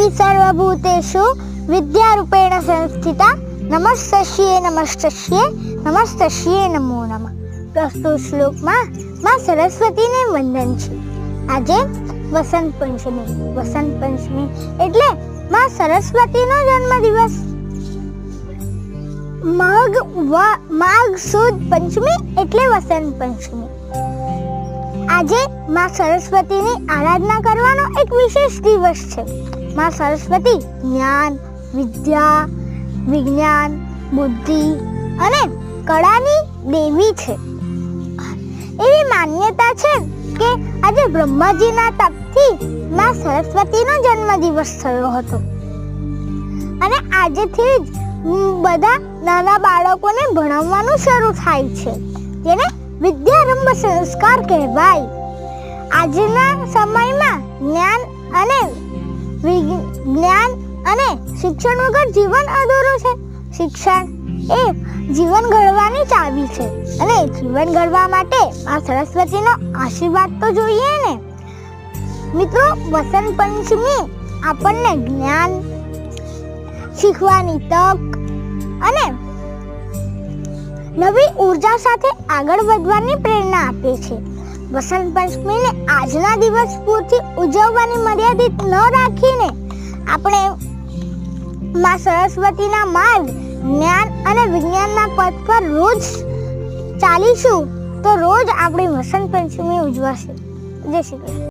દેવી સર્વભૂતેષુ વિદ્યારૂપેણ સંસ્થિતા નમસ્તસ્યે નમસ્તસ્યે નમસ્તસ્યે નમો નમઃ. પ્રસ્તુત શ્લોકમાં માં સરસ્વતીને વંદન છે. આજે વસંત પંચમી એટલે માં સરસ્વતીનો જન્મદિવસ. માઘ સુદ પંચમી એટલે વસંત પંચમી. આજે માં સરસ્વતીની આરાધના કરવાનો એક વિશેષ દિવસ છે. માં સરસ્વતી જ્ઞાન, વિદ્યા, વિજ્ઞાન, બુદ્ધિ અને કળાની દેવી છે. એવી માન્યતા છે કે આજે બ્રહ્માજીના તપથી માં સરસ્વતીનો જન્મદિવસ થયો હતો અને આજથી જ બધા નાના બાળકોને ભણાવવાનું શરૂ થાય છે, જેને વિદ્યારંભ સંસ્કાર કહેવાય. આજના સમયમાં જ્ઞાન અને શિક્ષણ વગર જીવન અધૂરું છે. શિક્ષણ એ જીવન ઘડવાની ચાવી છે અને જીવન ઘડવા માટે આ સરસ્વતીનો આશીર્વાદ તો જોઈએ ને. મિત્રો, વસંત પંચમી આપણને જ્ઞાન શીખવાની તક અને નવી ઉર્જા સાથે આગળ વધવાની પ્રેરણા આપે છે. વસંત પંચમીને આજના દિવસ પૂરતી ઉજવવાની મર્યાદિત ન રાખીને આપણે માં સરસ્વતીના માર્ગ, જ્ઞાન અને વિજ્ઞાનના પથ પર રોજ ચાલીશું તો રોજ આપણી વસંત પંચમી ઉજવાશે. જય શ્રી કૃષ્ણ.